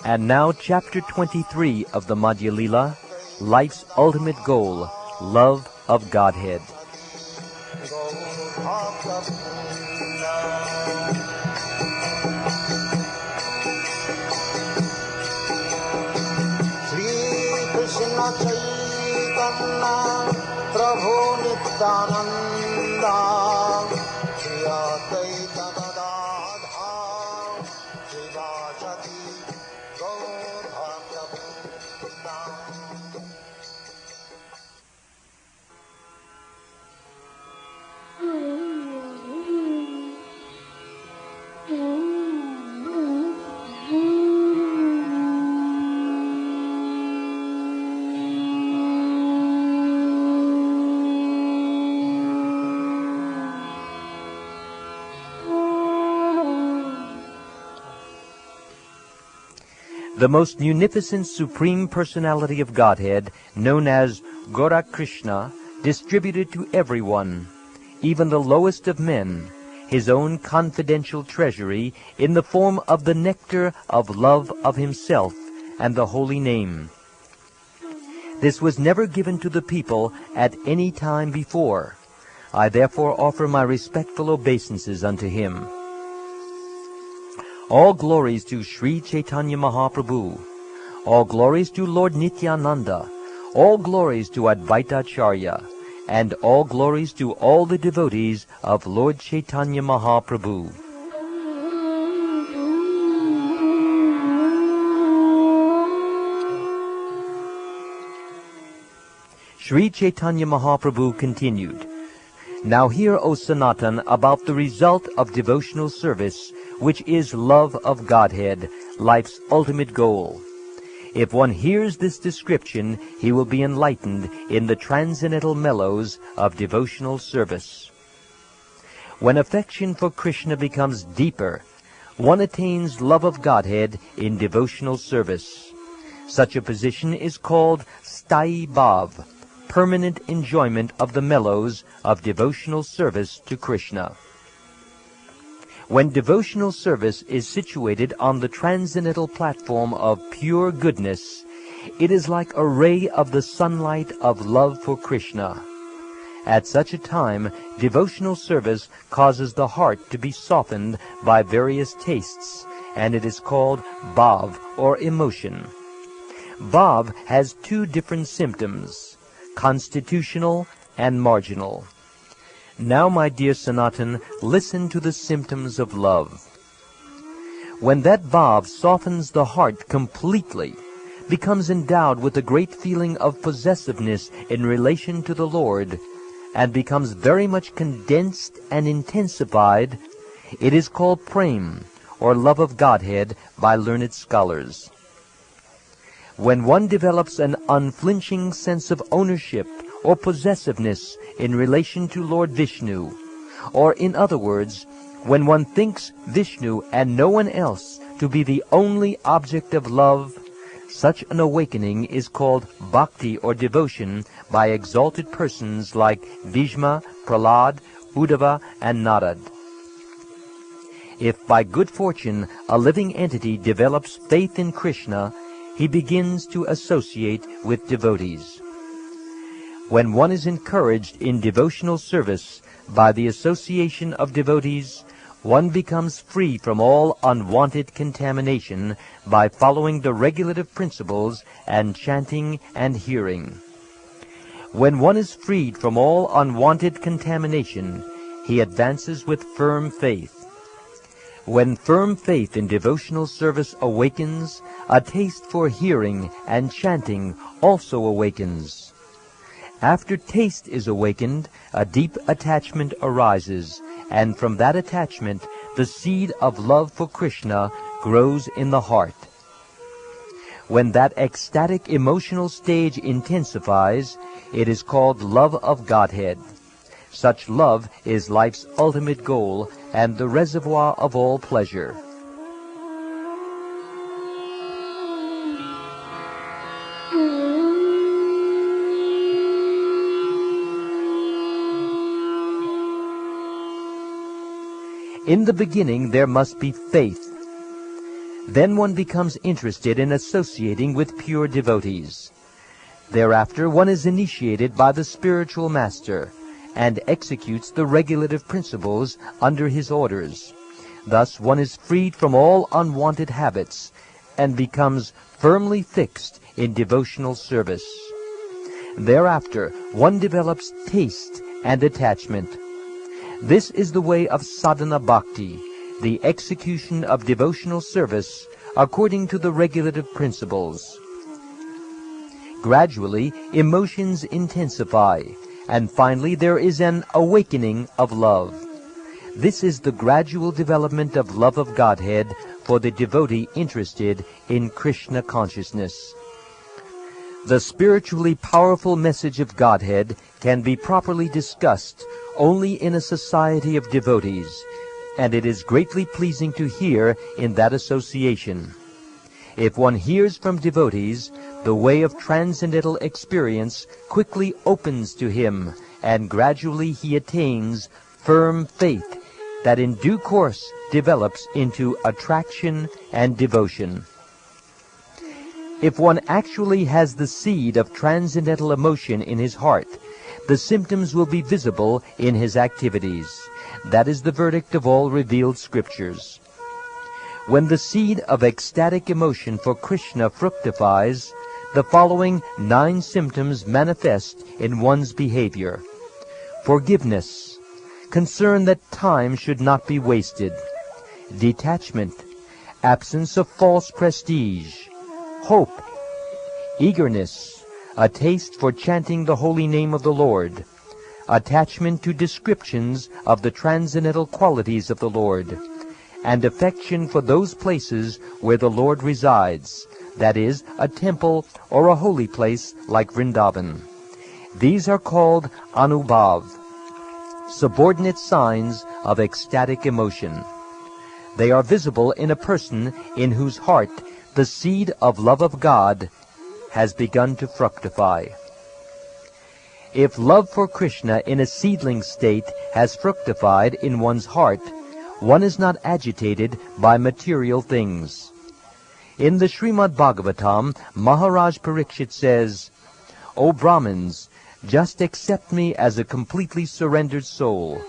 And now chapter 23 of the Madhya Lila, life's ultimate goal, love of Godhead. Krishna Chaitanya Prabhu Nityananda The most munificent Supreme Personality of Godhead, known as Gora Krishna, distributed to everyone, even the lowest of men, his own confidential treasury in the form of the nectar of love of himself and the holy name. This was never given to the people at any time before. I therefore offer my respectful obeisances unto him. All glories to Sri Chaitanya Mahaprabhu. All glories to Lord Nityananda. All glories to Advaita-charya. And all glories to all the devotees of Lord Chaitanya Mahaprabhu. Sri Chaitanya Mahaprabhu continued, Now hear, O Sanatan, about the result of devotional service, which is love of Godhead, life's ultimate goal. If one hears this description, he will be enlightened in the transcendental mellows of devotional service. When affection for Krishna becomes deeper, one attains love of Godhead in devotional service. Such a position is called Sthayi Bhav, permanent enjoyment of the mellows of devotional service to Krishna. When devotional service is situated on the transcendental platform of pure goodness, it is like a ray of the sunlight of love for Krishna. At such a time, devotional service causes the heart to be softened by various tastes, and it is called bhav, or emotion. Bhav has two different symptoms, constitutional and marginal. Now, my dear Sanatan, listen to the symptoms of love. When that bhav softens the heart completely, becomes endowed with a great feeling of possessiveness in relation to the Lord, and becomes very much condensed and intensified, it is called prem, or love of Godhead, by learned scholars. When one develops an unflinching sense of ownership or possessiveness in relation to Lord Vishnu, or in other words, when one thinks Vishnu and no one else to be the only object of love, such an awakening is called bhakti, or devotion, by exalted persons like Bhishma, Prahlad, Uddhava, and Narad. If by good fortune a living entity develops faith in Krishna, he begins to associate with devotees. When one is encouraged in devotional service by the association of devotees, one becomes free from all unwanted contamination by following the regulative principles and chanting and hearing. When one is freed from all unwanted contamination, he advances with firm faith. When firm faith in devotional service awakens, a taste for hearing and chanting also awakens. After taste is awakened, a deep attachment arises, and from that attachment, the seed of love for Krishna grows in the heart. When that ecstatic emotional stage intensifies, it is called love of Godhead. Such love is life's ultimate goal and the reservoir of all pleasure. In the beginning there must be faith. Then one becomes interested in associating with pure devotees. Thereafter one is initiated by the spiritual master and executes the regulative principles under his orders. Thus one is freed from all unwanted habits and becomes firmly fixed in devotional service. Thereafter one develops taste and attachment. This is the way of sadhana bhakti, the execution of devotional service according to the regulative principles. Gradually, emotions intensify, and finally there is an awakening of love. This is the gradual development of love of Godhead for the devotee interested in Krishna consciousness. The spiritually powerful message of Godhead can be properly discussed only in a society of devotees, and it is greatly pleasing to hear in that association. If one hears from devotees, the way of transcendental experience quickly opens to him, and gradually he attains firm faith that in due course develops into attraction and devotion. If one actually has the seed of transcendental emotion in his heart, the symptoms will be visible in his activities. That is the verdict of all revealed scriptures. When the seed of ecstatic emotion for Krishna fructifies, the following 9 symptoms manifest in one's behavior. Forgiveness, concern that time should not be wasted. Detachment, absence of false prestige. Hope, eagerness, a taste for chanting the holy name of the Lord. Attachment to descriptions of the transcendental qualities of the Lord, and affection for those places where the Lord resides, that is, a temple or a holy place like Vrindavan. These are called anubhav, subordinate signs of ecstatic emotion. They are visible in a person in whose heart the seed of love of God has begun to fructify. If love for Krishna in a seedling state has fructified in one's heart, one is not agitated by material things. In the Srimad Bhagavatam, Maharaj Parikshit says, "O Brahmins, just accept me as a completely surrendered soul,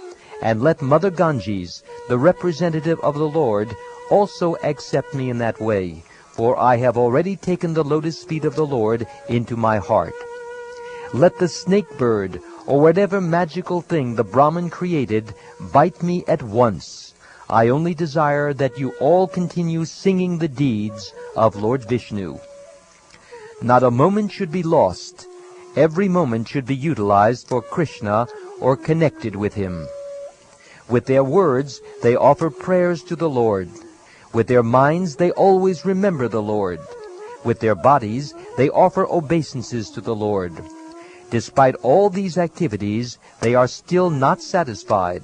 and let Mother Ganges, the representative of the Lord, also accept me in that way, for I have already taken the lotus feet of the Lord into my heart. Let the snake bird, or whatever magical thing the Brahman created, bite me at once. I only desire that you all continue singing the deeds of Lord Vishnu." Not a moment should be lost. Every moment should be utilized for Krishna or connected with him. With their words, they offer prayers to the Lord. With their minds, they always remember the Lord. With their bodies, they offer obeisances to the Lord. Despite all these activities, they are still not satisfied.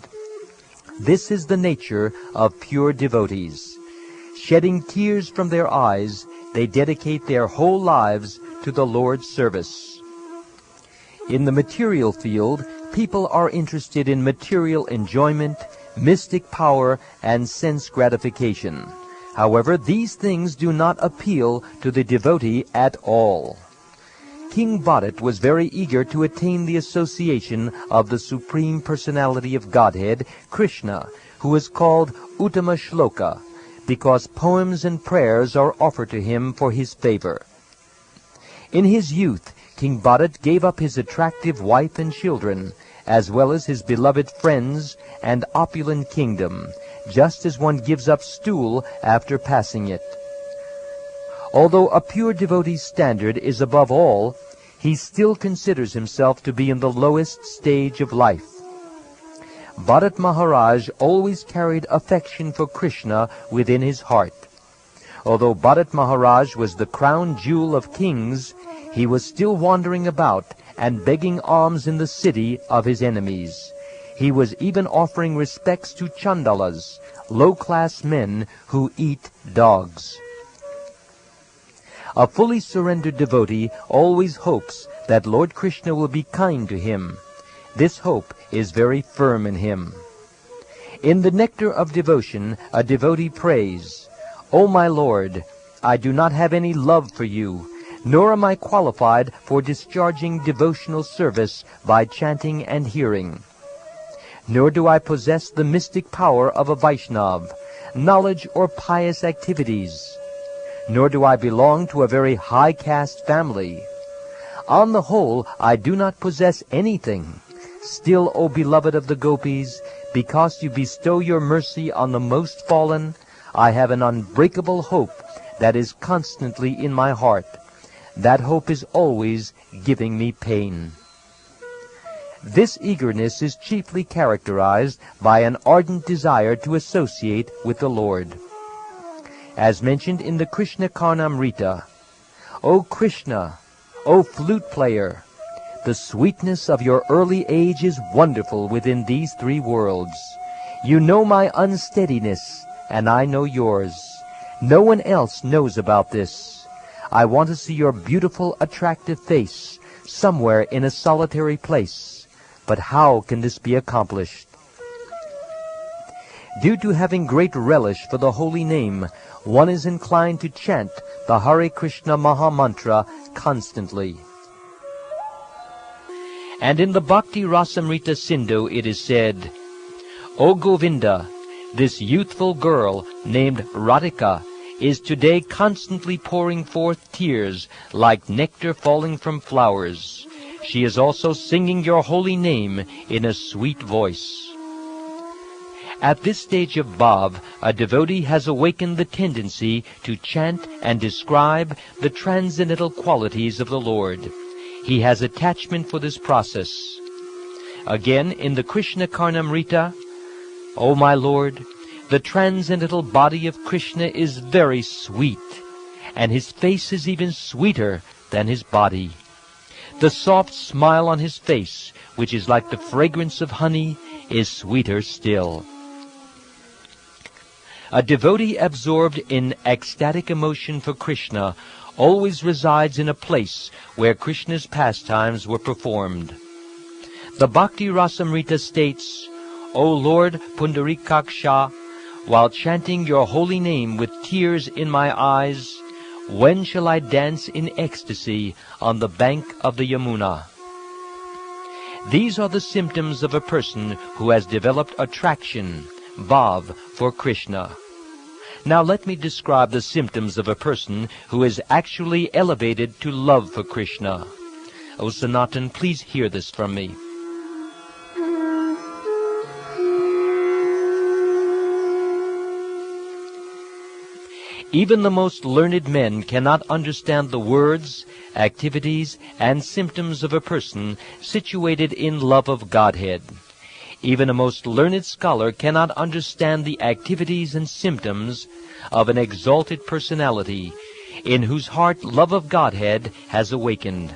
This is the nature of pure devotees. Shedding tears from their eyes, they dedicate their whole lives to the Lord's service. In the material field, people are interested in material enjoyment, mystic power, and sense gratification. However, these things do not appeal to the devotee at all. King Bharat was very eager to attain the association of the Supreme Personality of Godhead, Krishna, who is called Uttama Shloka, because poems and prayers are offered to him for his favor. In his youth, King Bharat gave up his attractive wife and children, as well as his beloved friends and opulent kingdom, just as one gives up stool after passing it. Although a pure devotee's standard is above all, he still considers himself to be in the lowest stage of life. Bharat Maharaj always carried affection for Krishna within his heart. Although Bharat Maharaj was the crown jewel of kings, he was still wandering about and begging alms in the city of his enemies. He was even offering respects to chandalas, low-class men who eat dogs. A fully surrendered devotee always hopes that Lord Krishna will be kind to him. This hope is very firm in him. In the nectar of devotion, a devotee prays, O my Lord, I do not have any love for you, nor am I qualified for discharging devotional service by chanting and hearing. Nor do I possess the mystic power of a Vaishnav, knowledge or pious activities. Nor do I belong to a very high caste family. On the whole, I do not possess anything. Still, O beloved of the gopis, because you bestow your mercy on the most fallen, I have an unbreakable hope that is constantly in my heart. That hope is always giving me pain. This eagerness is chiefly characterized by an ardent desire to associate with the Lord. As mentioned in the Caitanya-caritamrta, O Krishna, O flute player, the sweetness of your early age is wonderful within these three worlds. You know my unsteadiness, and I know yours. No one else knows about this. I want to see your beautiful, attractive face somewhere in a solitary place. But how can this be accomplished? Due to having great relish for the holy name, one is inclined to chant the Hare Krishna Maha Mantra constantly. And in the Bhakti-rasamrita Sindhu it is said, O Govinda, this youthful girl named Radhika is today constantly pouring forth tears like nectar falling from flowers. She is also singing your holy name in a sweet voice. At this stage of bhav, a devotee has awakened the tendency to chant and describe the transcendental qualities of the Lord. He has attachment for this process. Again, in the Caitanya-caritamrta, O my Lord, the transcendental body of Krishna is very sweet, and his face is even sweeter than his body. The soft smile on his face, which is like the fragrance of honey, is sweeter still. A devotee absorbed in ecstatic emotion for Krishna always resides in a place where Krishna's pastimes were performed. The Bhakti-rasamrita states, O Lord Pundarikaksha, while chanting your holy name with tears in my eyes, when shall I dance in ecstasy on the bank of the Yamuna? These are the symptoms of a person who has developed attraction, bhav, for Krishna. Now let me describe the symptoms of a person who is actually elevated to love for Krishna. O Sanatan, please hear this from me. Even the most learned men cannot understand the words, activities, and symptoms of a person situated in love of Godhead. Even a most learned scholar cannot understand the activities and symptoms of an exalted personality in whose heart love of Godhead has awakened.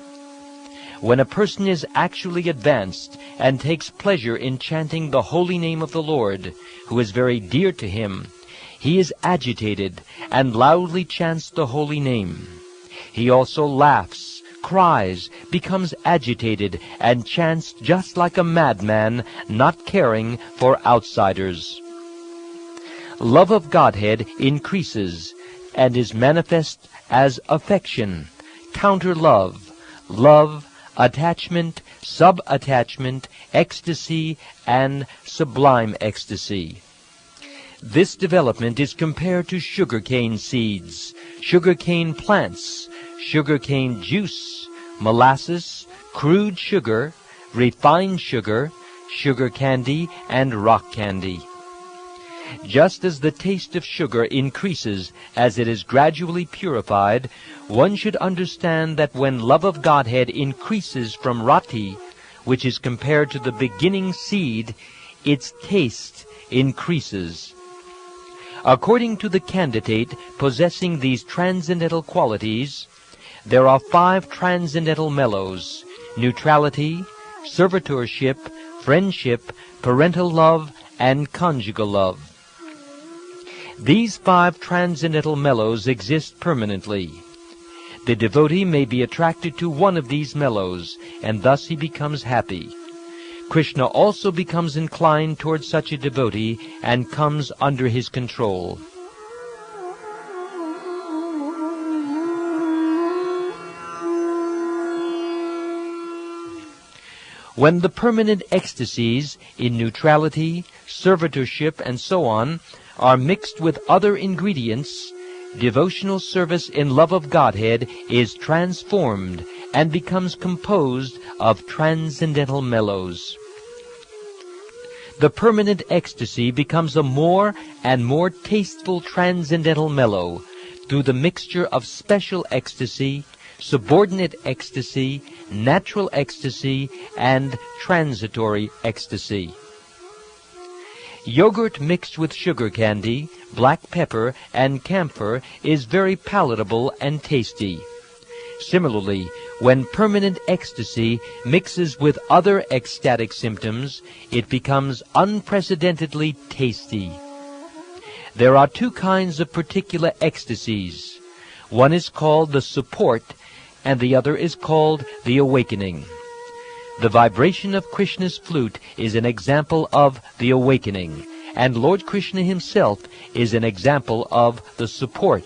When a person is actually advanced and takes pleasure in chanting the holy name of the Lord, who is very dear to him, he is agitated and loudly chants the holy name. He also laughs, cries, becomes agitated, and chants just like a madman, not caring for outsiders. Love of Godhead increases and is manifest as affection, counter-love, love, attachment, sub-attachment, ecstasy, and sublime ecstasy. This development is compared to sugarcane seeds, sugarcane plants, sugarcane juice, molasses, crude sugar, refined sugar, sugar candy, and rock candy. Just as the taste of sugar increases as it is gradually purified, one should understand that when love of Godhead increases from rati, which is compared to the beginning seed, its taste increases. According to the candidate possessing these transcendental qualities, there are 5 transcendental mellows: neutrality, servitorship, friendship, parental love, and conjugal love. These 5 transcendental mellows exist permanently. The devotee may be attracted to one of these mellows, and thus he becomes happy. Krishna also becomes inclined towards such a devotee and comes under his control. When the permanent ecstasies in neutrality, servitorship, and so on are mixed with other ingredients, devotional service in love of Godhead is transformed and becomes composed of transcendental mellows. The permanent ecstasy becomes a more and more tasteful transcendental mellow through the mixture of special ecstasy, subordinate ecstasy, natural ecstasy, and transitory ecstasy. Yogurt mixed with sugar candy, black pepper, and camphor is very palatable and tasty. Similarly, when permanent ecstasy mixes with other ecstatic symptoms, it becomes unprecedentedly tasty. There are two kinds of particular ecstasies. One is called the support, and the other is called the awakening. The vibration of Krishna's flute is an example of the awakening, and Lord Krishna himself is an example of the support.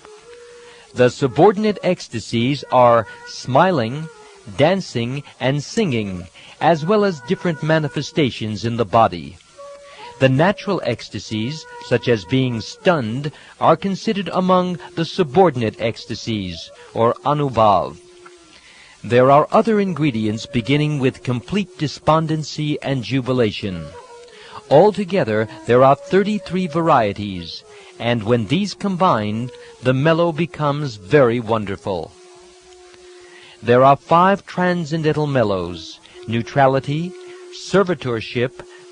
The subordinate ecstasies are smiling, dancing, and singing, as well as different manifestations in the body. The natural ecstasies, such as being stunned, are considered among the subordinate ecstasies, or anubhav. There are other ingredients beginning with complete despondency and jubilation. Altogether, there are 33 varieties, and when these combine, the mellow becomes very wonderful. There are 5 transcendental mellows: neutrality, servitorship,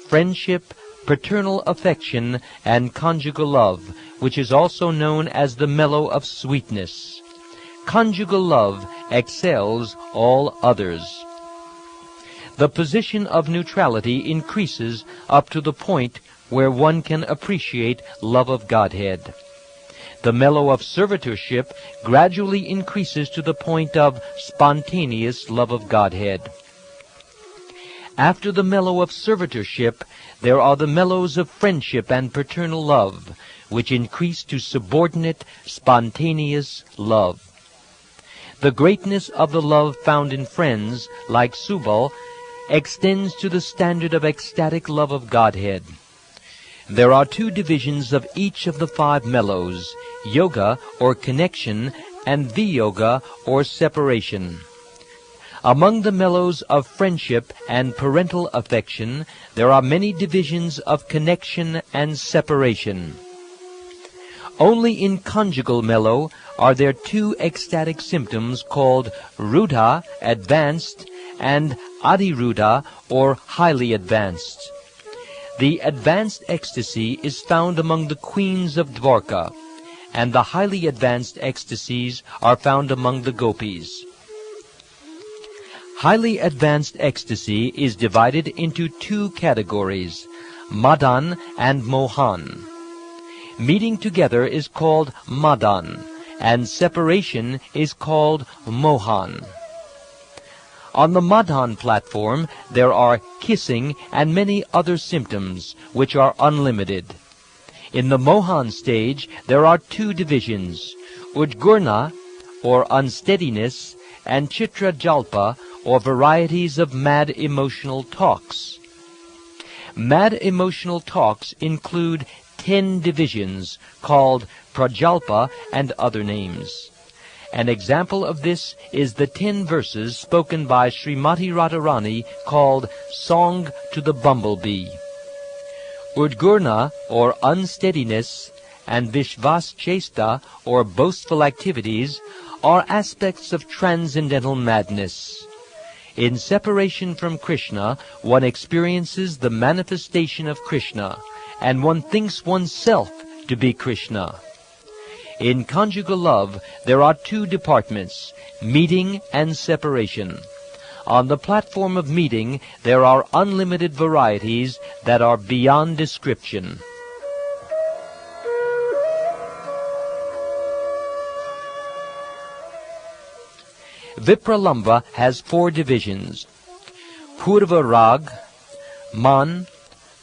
friendship, paternal affection, and conjugal love, which is also known as the mellow of sweetness. Conjugal love excels all others. The position of neutrality increases up to the point where one can appreciate love of Godhead. The mellow of servitorship gradually increases to the point of spontaneous love of Godhead. After the mellow of servitorship, there are the mellows of friendship and paternal love, which increase to subordinate, spontaneous love. The greatness of the love found in friends, like Subal, extends to the standard of ecstatic love of Godhead. There are 2 divisions of each of the 5 mellows: yoga, or connection, and viyoga, or separation. Among the mellows of friendship and parental affection, there are many divisions of connection and separation. Only in conjugal mellow are there 2 ecstatic symptoms called rudha, advanced, and adhirudha, or highly advanced. The advanced ecstasy is found among the queens of Dwarka, and the highly advanced ecstasies are found among the gopis. Highly advanced ecstasy is divided into 2 categories, madan and mohan. Meeting together is called madan, and separation is called mohan. On the madan platform, there are kissing and many other symptoms, which are unlimited. In the mohan stage, there are 2 divisions, udgurna, or unsteadiness, and chitra jalpa, or varieties of mad emotional talks. Mad emotional talks include 10 divisions, called prajalpa and other names. An example of this is the 10 verses spoken by Srimati Radharani called Song to the Bumblebee. Udgurna, or unsteadiness, and Vishvas Chesta, or boastful activities, are aspects of transcendental madness. In separation from Krishna, one experiences the manifestation of Krishna, and one thinks oneself to be Krishna. In conjugal love, there are 2 departments, meeting and separation. On the platform of meeting, there are unlimited varieties that are beyond description. Vipralambha has 4 divisions: Purva Rag, Man,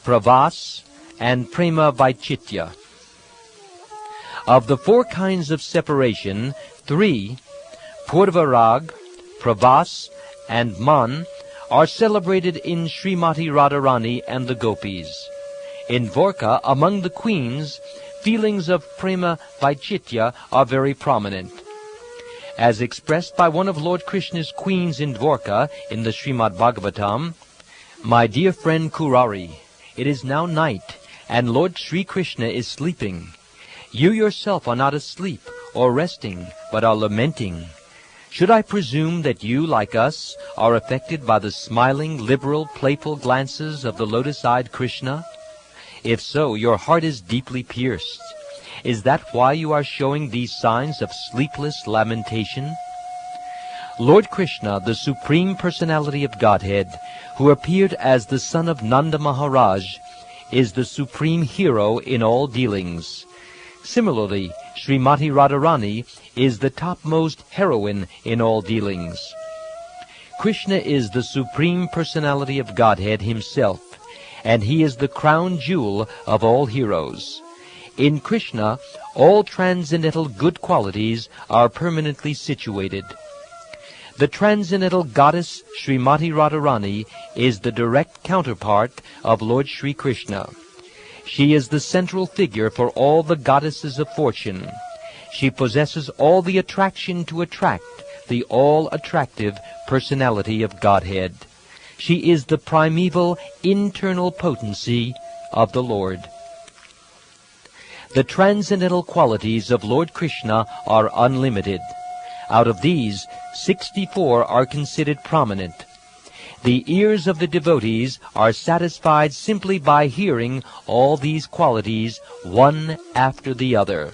Pravas, and Prema Vaichitya. Of the 4 kinds of separation, 3, Purva Rag, Pravas, and Man, are celebrated in Srimati Radharani and the gopis. In Dwarka, among the queens, feelings of prema vaichitya are very prominent. As expressed by one of Lord Krishna's queens in Dwarka in the Srimad Bhagavatam, "My dear friend Kurari, it is now night, and Lord Sri Krishna is sleeping. You yourself are not asleep or resting, but are lamenting. Should I presume that you, like us, are affected by the smiling, liberal, playful glances of the lotus-eyed Krishna? If so, your heart is deeply pierced. Is that why you are showing these signs of sleepless lamentation?" Lord Krishna, the Supreme Personality of Godhead, who appeared as the son of Nanda Maharaj, is the supreme hero in all dealings. Similarly, Srimati Radharani is the topmost heroine in all dealings. Krishna is the Supreme Personality of Godhead himself, and he is the crown jewel of all heroes. In Krishna, all transcendental good qualities are permanently situated. The transcendental goddess Srimati Radharani is the direct counterpart of Lord Sri Krishna. She is the central figure for all the goddesses of fortune. She possesses all the attraction to attract the all-attractive personality of Godhead. She is the primeval internal potency of the Lord. The transcendental qualities of Lord Krishna are unlimited. Out of these, 64 are considered prominent. The ears of the devotees are satisfied simply by hearing all these qualities one after the other.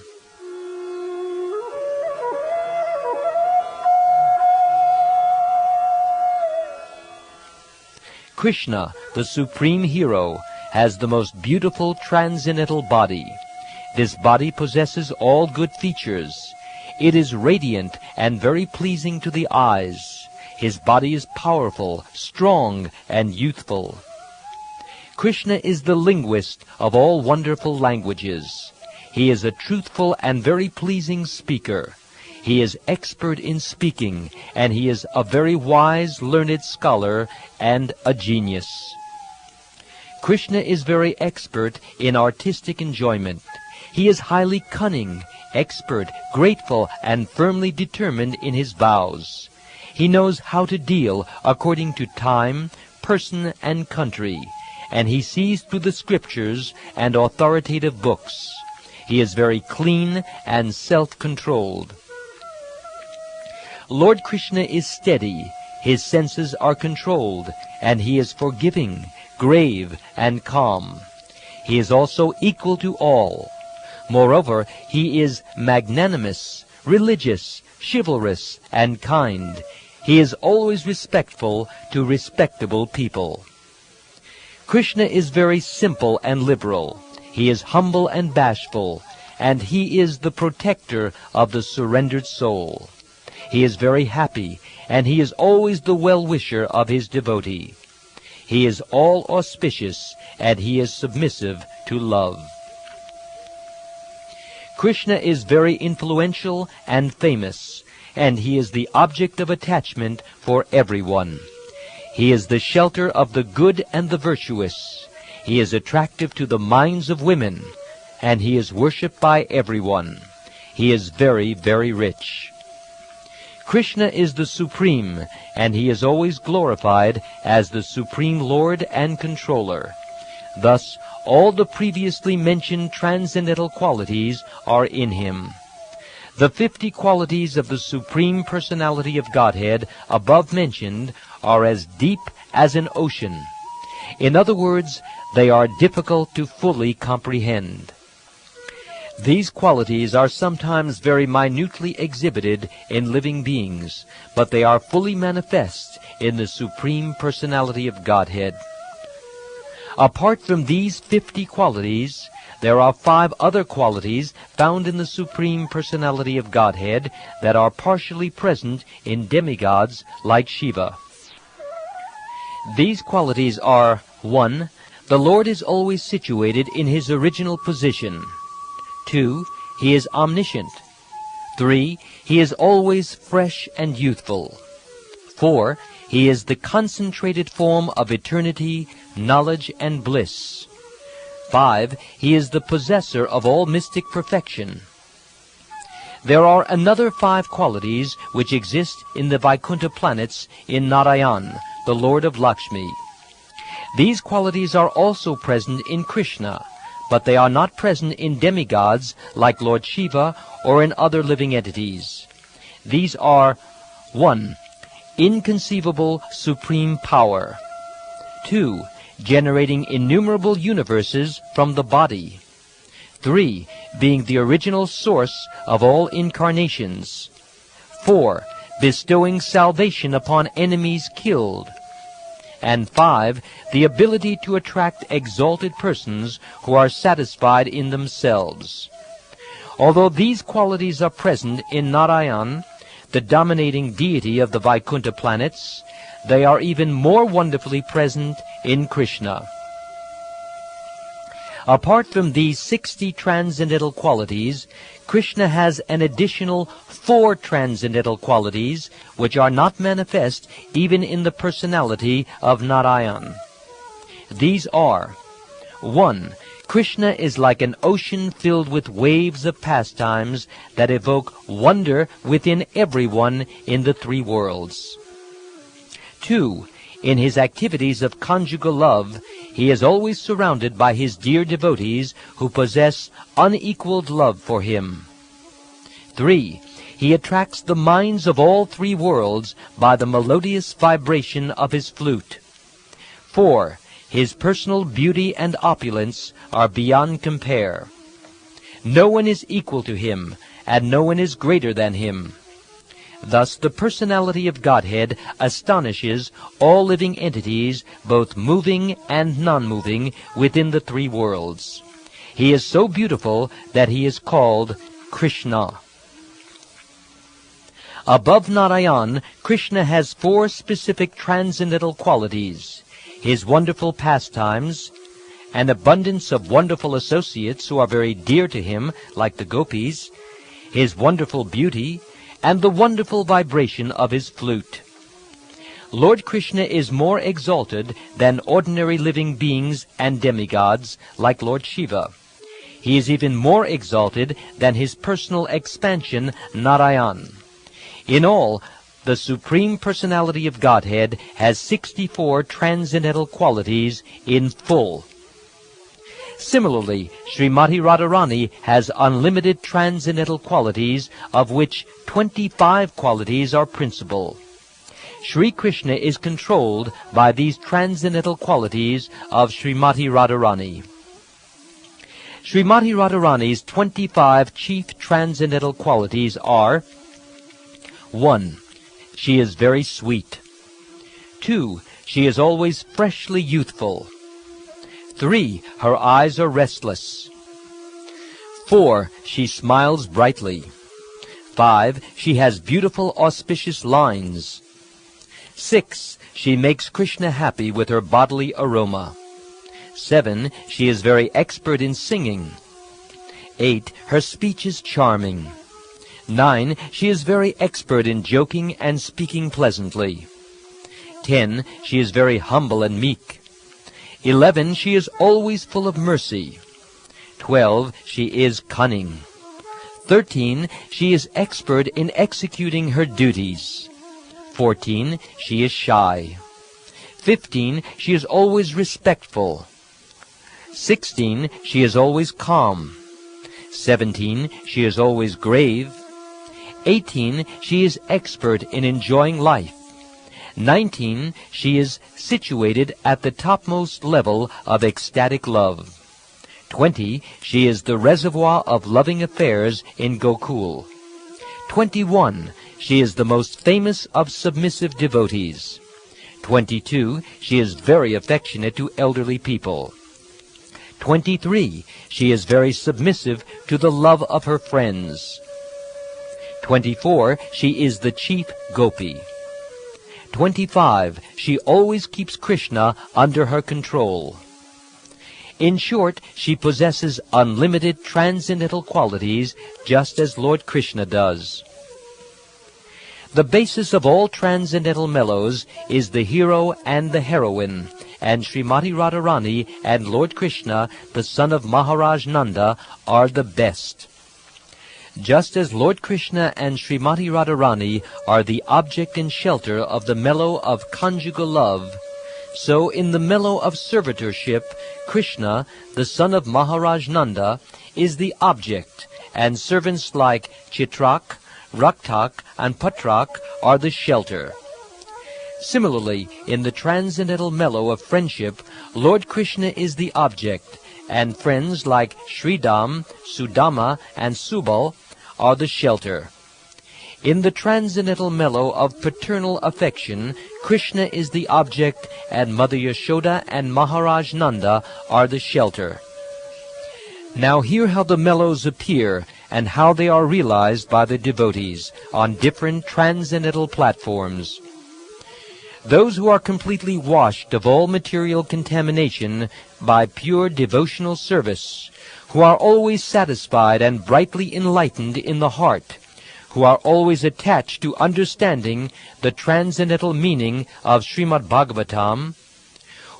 Krishna, the supreme hero, has the most beautiful transcendental body. This body possesses all good features. It is radiant and very pleasing to the eyes. His body is powerful, strong, and youthful. Krishna is the linguist of all wonderful languages. He is a truthful and very pleasing speaker. He is expert in speaking, and he is a very wise, learned scholar and a genius. Krishna is very expert in artistic enjoyment. He is highly cunning, expert, grateful, and firmly determined in his vows. He knows how to deal according to time, person, and country, and he sees through the scriptures and authoritative books. He is very clean and self-controlled. Lord Krishna is steady, his senses are controlled, and he is forgiving, grave, and calm. He is also equal to all. Moreover, he is magnanimous, religious, chivalrous, and kind. He is always respectful to respectable people. Krishna is very simple and liberal. He is humble and bashful, and he is the protector of the surrendered soul. He is very happy, and he is always the well-wisher of his devotee. He is all auspicious, and he is submissive to love. Krishna is very influential and famous, and he is the object of attachment for everyone. He is the shelter of the good and the virtuous. He is attractive to the minds of women, and he is worshipped by everyone. He is very, very rich. Krishna is the supreme, and he is always glorified as the supreme Lord and controller. Thus, all the previously mentioned transcendental qualities are in him. The 50 qualities of the Supreme Personality of Godhead above mentioned are as deep as an ocean. In other words, they are difficult to fully comprehend. These qualities are sometimes very minutely exhibited in living beings, but they are fully manifest in the Supreme Personality of Godhead. Apart from these 50 qualities, there are 5 other qualities found in the Supreme Personality of Godhead that are partially present in demigods like Shiva. These qualities are: 1. The Lord is always situated in his original position. 2. He is omniscient. 3. He is always fresh and youthful. 4. He is the concentrated form of eternity, knowledge, and bliss. 5. He is the possessor of all mystic perfection. There are another 5 qualities which exist in the Vaikuntha planets in Narayan, the Lord of Lakshmi. These qualities are also present in Krishna, but they are not present in demigods like Lord Shiva or in other living entities. These are 1. Inconceivable supreme power. 2. Generating innumerable universes from the body. 3. Being the original source of all incarnations. 4. Bestowing salvation upon enemies killed. And 5. The ability to attract exalted persons who are satisfied in themselves. Although these qualities are present in Narayan, the dominating deity of the Vaikuntha planets, they are even more wonderfully present in Krishna. Apart from these 60 transcendental qualities, Krishna has an additional 4 transcendental qualities which are not manifest even in the personality of Narayan. These are: 1. Krishna is like an ocean filled with waves of pastimes that evoke wonder within everyone in the 3 worlds. 2. In his activities of conjugal love, he is always surrounded by his dear devotees who possess unequaled love for him. 3. He attracts the minds of all 3 worlds by the melodious vibration of his flute. 4. His personal beauty and opulence are beyond compare. No one is equal to him, and no one is greater than him. Thus the personality of Godhead astonishes all living entities, both moving and non-moving, within the 3 worlds. He is so beautiful that he is called Krishna. Above Narayan, Krishna has 4 specific transcendental qualities: his wonderful pastimes, an abundance of wonderful associates who are very dear to him, like the gopis, his wonderful beauty, and the wonderful vibration of his flute. Lord Krishna is more exalted than ordinary living beings and demigods like Lord Shiva. He is even more exalted than his personal expansion, Narayan. In all, the Supreme Personality of Godhead has 64 transcendental qualities in full. Similarly, Srimati Radharani has unlimited transcendental qualities, of which 25 qualities are principal. Sri Krishna is controlled by these transcendental qualities of Srimati Radharani. Srimati Radharani's 25 chief transcendental qualities are: 1. She is very sweet. 2. She is always freshly youthful. 3. Her eyes are restless. 4. She smiles brightly. 5. She has beautiful auspicious lines. 6. She makes Krishna happy with her bodily aroma. 7. She is very expert in singing. 8. Her speech is charming. 9. She is very expert in joking and speaking pleasantly. 10. She is very humble and meek. 11. She is always full of mercy. 12. She is cunning. 13. She is expert in executing her duties. 14. She is shy. 15. She is always respectful. 16. She is always calm. 17. She is always grave. 18. She is expert in enjoying life. 19. She is situated at the topmost level of ecstatic love. 20. She is the reservoir of loving affairs in Gokul. 21. She is the most famous of submissive devotees. 22. She is very affectionate to elderly people. 23. She is very submissive to the love of her friends. 24. She is the chief gopi. 25. She always keeps Krishna under her control. In short, she possesses unlimited transcendental qualities, just as Lord Krishna does. The basis of all transcendental mellows is the hero and the heroine, and Srimati Radharani and Lord Krishna, the son of Maharaj Nanda, are the best. Just as Lord Krishna and Srimati Radharani are the object and shelter of the mellow of conjugal love, so in the mellow of servitorship, Krishna, the son of Maharaj Nanda, is the object, and servants like Chitrak, Raktak, and Patrak are the shelter. Similarly, in the transcendental mellow of friendship, Lord Krishna is the object, and friends like Sridham, Sudama, and Subal are the shelter. In the transcendental mellow of paternal affection, Krishna is the object, and Mother Yashoda and Maharaj Nanda are the shelter. Now hear how the mellows appear, and how they are realized by the devotees on different transcendental platforms. Those who are completely washed of all material contamination by pure devotional service, who are always satisfied and brightly enlightened in the heart, who are always attached to understanding the transcendental meaning of Srimad Bhagavatam,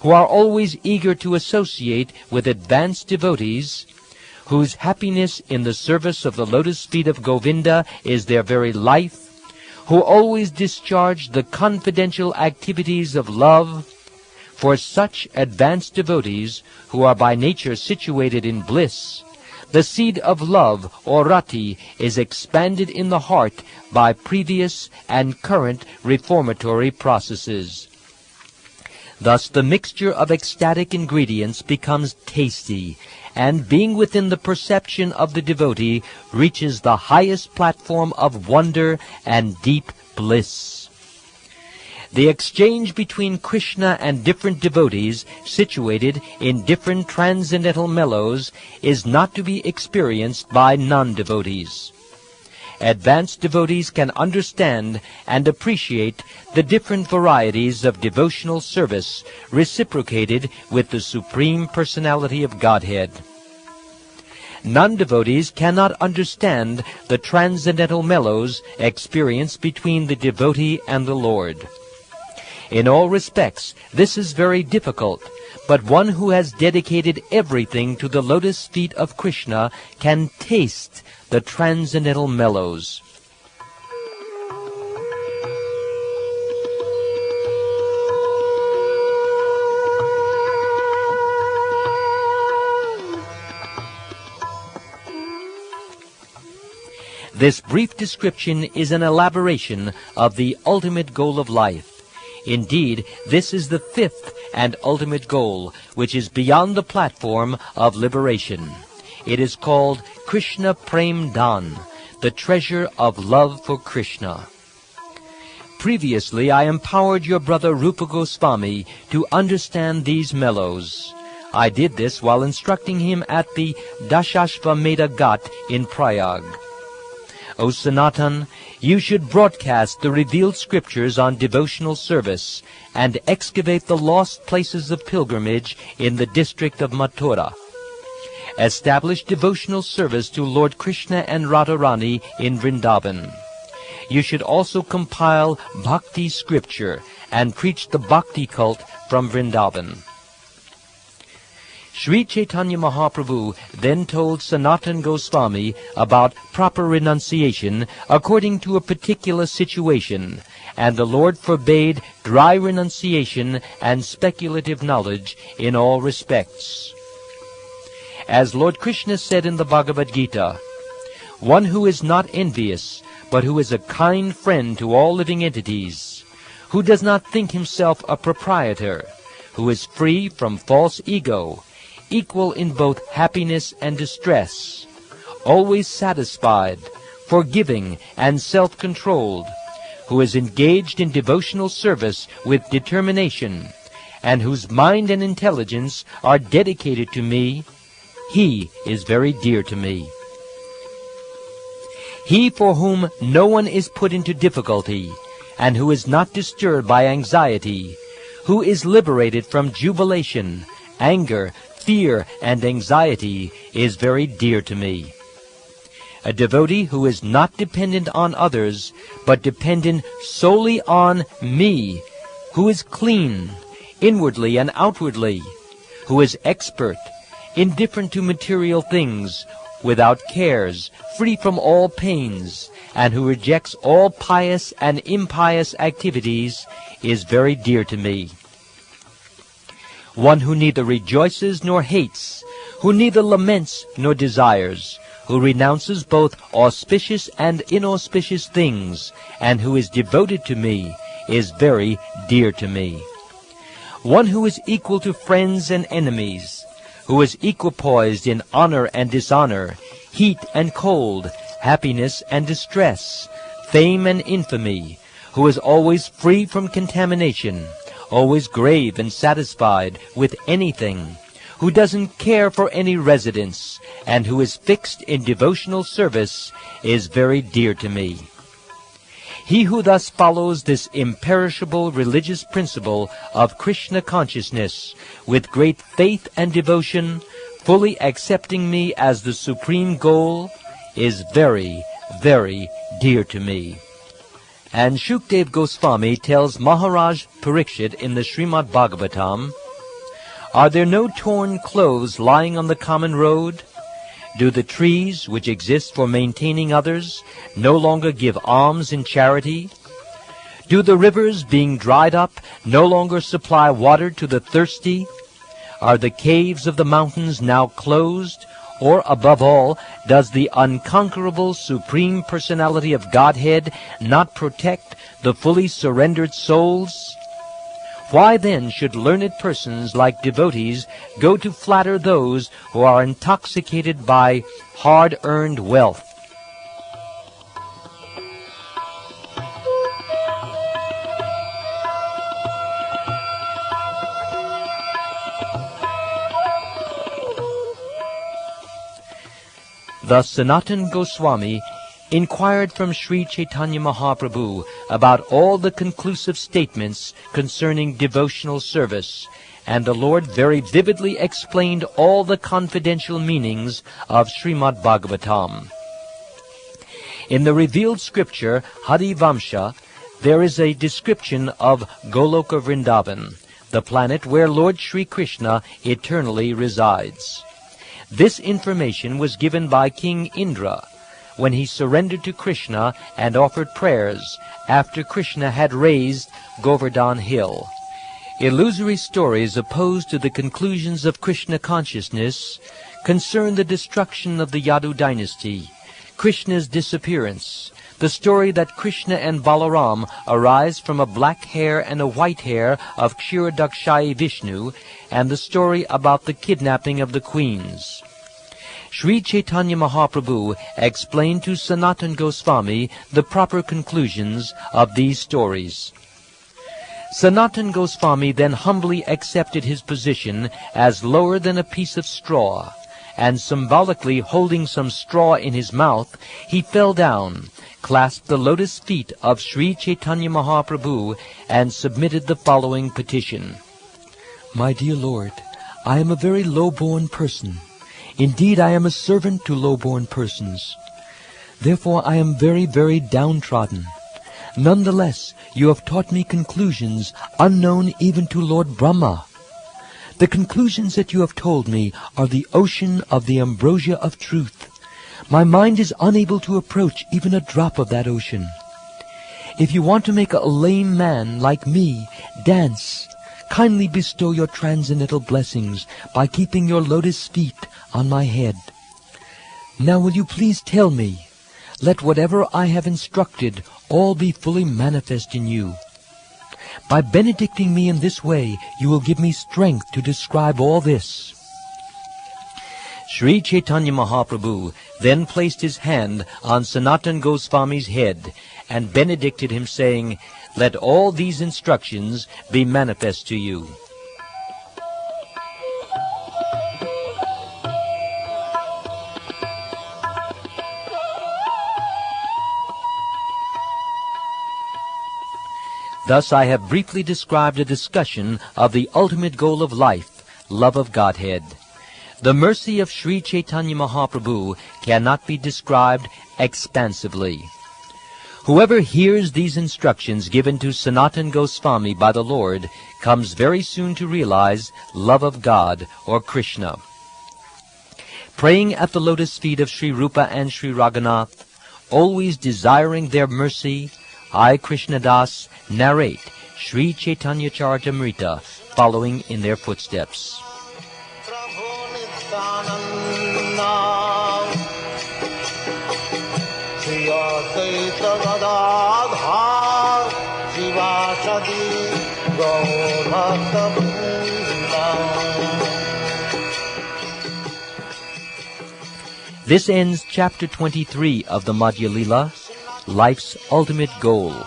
who are always eager to associate with advanced devotees, whose happiness in the service of the lotus feet of Govinda is their very life, who always discharge the confidential activities of love. For such advanced devotees, who are by nature situated in bliss, the seed of love, or rati, is expanded in the heart by previous and current reformatory processes. Thus the mixture of ecstatic ingredients becomes tasty, and being within the perception of the devotee, reaches the highest platform of wonder and deep bliss. The exchange between Krishna and different devotees situated in different transcendental mellows is not to be experienced by non-devotees. Advanced devotees can understand and appreciate the different varieties of devotional service reciprocated with the Supreme Personality of Godhead. Non-devotees cannot understand the transcendental mellows experienced between the devotee and the Lord. In all respects, this is very difficult, but one who has dedicated everything to the lotus feet of Krishna can taste the transcendental mellows. This brief description is an elaboration of the ultimate goal of life. Indeed, this is the fifth and ultimate goal, which is beyond the platform of liberation. It is called Krishna Prem Dan, the treasure of love for Krishna. Previously, I empowered your brother Rupa Goswami to understand these mellows. I did this while instructing him at the Dashashvamedha Ghat in Prayag. O Sanatan, you should broadcast the revealed scriptures on devotional service and excavate the lost places of pilgrimage in the district of Mathura. Establish devotional service to Lord Krishna and Radharani in Vrindavan. You should also compile bhakti scripture and preach the bhakti cult from Vrindavan. Sri Chaitanya Mahaprabhu then told Sanatan Goswami about proper renunciation according to a particular situation, and the Lord forbade dry renunciation and speculative knowledge in all respects. As Lord Krishna said in the Bhagavad Gita, one who is not envious, but who is a kind friend to all living entities, who does not think himself a proprietor, who is free from false ego, equal in both happiness and distress, always satisfied, forgiving, and self-controlled, who is engaged in devotional service with determination, and whose mind and intelligence are dedicated to me, he is very dear to me. He for whom no one is put into difficulty, and who is not disturbed by anxiety, who is liberated from jubilation, anger, fear, and anxiety, is very dear to me. a devotee who is not dependent on others, but dependent solely on me, who is clean, inwardly and outwardly, who is expert, indifferent to material things, without cares, free from all pains, and who rejects all pious and impious activities, is very dear to me. One who neither rejoices nor hates, who neither laments nor desires, who renounces both auspicious and inauspicious things, and who is devoted to me, is very dear to me. One who is equal to friends and enemies, who is equipoised in honor and dishonor, heat and cold, happiness and distress, fame and infamy, who is always free from contamination, always grave and satisfied with anything, who doesn't care for any residence, and who is fixed in devotional service, is very dear to me. He who thus follows this imperishable religious principle of Krishna consciousness with great faith and devotion, fully accepting me as the supreme goal, is very, very dear to me. And Shukdev Goswami tells Maharaj Parikshit in the Srimad Bhagavatam, "Are there no torn clothes lying on the common road? Do the trees, which exist for maintaining others, no longer give alms in charity? Do the rivers, being dried up, no longer supply water to the thirsty? Are the caves of the mountains now closed? Or, above all, does the unconquerable Supreme Personality of Godhead not protect the fully surrendered souls? Why then should learned persons like devotees go to flatter those who are intoxicated by hard-earned wealth?" Thus Sanatan Goswami inquired from Sri Chaitanya Mahaprabhu about all the conclusive statements concerning devotional service, and the Lord very vividly explained all the confidential meanings of Srimad Bhagavatam. In the revealed scripture Hari Vamsha, there is a description of Goloka Vrindavan, the planet where Lord Sri Krishna eternally resides. This information was given by King Indra when he surrendered to Krishna and offered prayers after Krishna had raised Govardhan Hill. Illusory stories opposed to the conclusions of Krishna consciousness concern the destruction of the Yadu dynasty, Krishna's disappearance, the story that Krishna and Balaram arise from a black hair and a white hair of Kshirodakshayi Vishnu, and the story about the kidnapping of the queens. Sri Chaitanya Mahaprabhu explained to Sanatan Goswami the proper conclusions of these stories. Sanatan Goswami then humbly accepted his position as lower than a piece of straw, and symbolically holding some straw in his mouth, he fell down, clasped the lotus feet of Sri Chaitanya Mahaprabhu, and submitted the following petition. "My dear Lord, I am a very low-born person. Indeed, I am a servant to low-born persons. Therefore, I am very, very downtrodden. Nonetheless, you have taught me conclusions unknown even to Lord Brahma. The conclusions that you have told me are the ocean of the ambrosia of truth. My mind is unable to approach even a drop of that ocean. If you want to make a lame man like me dance, kindly bestow your transcendental blessings by keeping your lotus feet on my head. Now will you please tell me, let whatever I have instructed all be fully manifest in you. By benedicting me in this way, you will give me strength to describe all this." Sri Chaitanya Mahaprabhu then placed his hand on Sanatan Goswami's head and benedicted him, saying, "Let all these instructions be manifest to you." Thus I have briefly described a discussion of the ultimate goal of life, love of Godhead. The mercy of Sri Chaitanya Mahaprabhu cannot be described expansively. Whoever hears these instructions given to Sanatan Goswami by the Lord comes very soon to realize love of God or Krishna. Praying at the lotus feet of Sri Rupa and Sri Raghunath, always desiring their mercy, I, Krishnadas, narrate Sri Caitanya-caritamrta, following in their footsteps. This ends chapter 23 of the Madhya Lila, Life's Ultimate Goal.